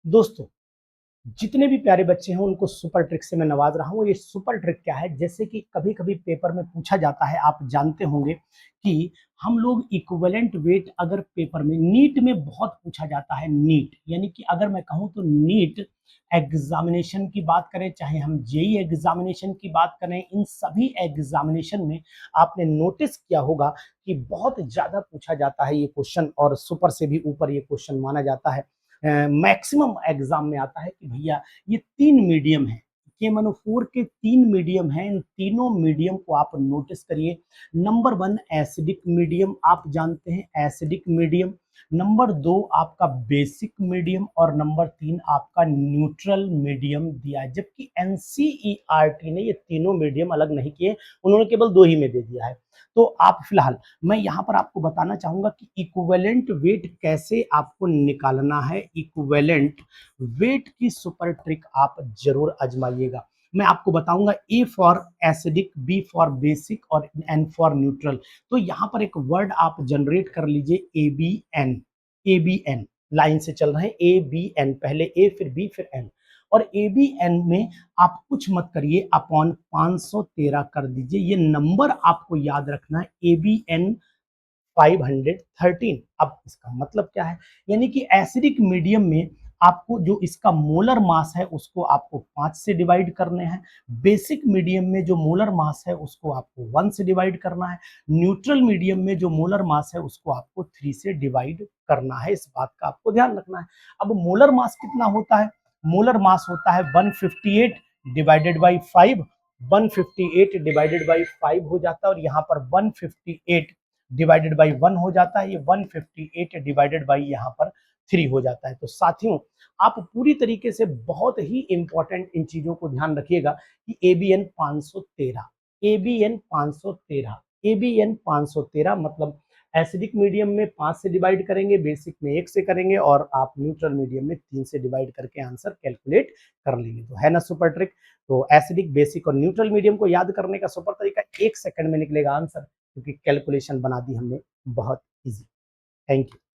दोस्तों, जितने भी प्यारे बच्चे हैं उनको सुपर ट्रिक से मैं नवाज रहा हूँ। ये सुपर ट्रिक क्या है, जैसे कि कभी-कभी पेपर में पूछा जाता है, आप जानते होंगे कि हम लोग इक्विवेलेंट वेट अगर पेपर में नीट में बहुत पूछा जाता है। नीट यानी कि अगर मैं कहूँ तो नीट एग्जामिनेशन की बात करें, चाहे हम जेईई एग्जामिनेशन की बात करें, इन सभी एग्जामिनेशन में आपने नोटिस किया होगा कि बहुत ज़्यादा पूछा जाता है ये क्वेश्चन, और सुपर से भी ऊपर ये क्वेश्चन माना जाता है। मैक्सिमम एग्जाम में आता है कि भैया ये 3 मीडियम है, के-4 के 3 मीडियम हैं। इन तीनों मीडियम को आप नोटिस करिए। नंबर 1 एसिडिक मीडियम, आप जानते हैं एसिडिक मीडियम। नंबर 2 आपका बेसिक मीडियम, और नंबर 3 आपका न्यूट्रल मीडियम दिया है। जबकि एनसीईआरटी ने ये तीनों मीडियम अलग नहीं किए, उन्होंने केवल 2 ही में दे दिया है। तो आप फिलहाल मैं यहाँ पर आपको बताना चाहूंगा कि इक्विवेलेंट वेट कैसे आपको निकालना है। इक्विवेलेंट वेट की सुपर ट्रिक आप जरूर आजमाइएगा। मैं आपको बताऊंगा A for acidic, B for basic और एन फॉर न्यूट्रल। तो यहाँ पर एक वर्ड आप जनरेट कर लीजिए, A B N. A B N line से चल रहे हैं, ए बी एन, पहले ए फिर बी फिर एन। और ए बी एन में आप कुछ मत करिए, अपॉन 513 कर दीजिए। ये नंबर आपको याद रखना है, ए बी एन 513। अब इसका मतलब क्या है, यानी कि एसिडिक मीडियम में आपको जो इसका मोलर मास है उसको आपको 5 से डिवाइड करने हैं। बेसिक मीडियम में जो मोलर मास है उसको आपको 1 से डिवाइड करना है। न्यूट्रल मीडियम में जो मोलर मास है उसको आपको 3 से डिवाइड करना है। इस बात का आपको ध्यान रखना है। अब मोलर मास कितना होता है? मोलर मास होता है 158 डिवाइडेड बाई 5। 158 डिवाइडेड बाई 5 हो जाता है, और यहाँ पर 158 डिवाइडेड बाई 1 हो जाता है। ये 158 डिवाइडेड बाई यहाँ पर 3 हो जाता है। तो साथियों, आप पूरी तरीके से बहुत ही इंपॉर्टेंट इन चीजों को ध्यान रखिएगा कि एबीएन 513, एबीएन 513, एबीएन 513 मतलब एसिडिक मीडियम में 5 से डिवाइड करेंगे, बेसिक में 1 से करेंगे, और आप न्यूट्रल मीडियम में 3 से डिवाइड करके आंसर कैलकुलेट कर लेंगे। तो है ना सुपर ट्रिक। तो एसिडिक, बेसिक और न्यूट्रल मीडियम को याद करने का सुपर तरीका, 1 सेकंड में निकलेगा आंसर, क्योंकि कैलकुलेशन बना दी हमने बहुत इजी। Thank you.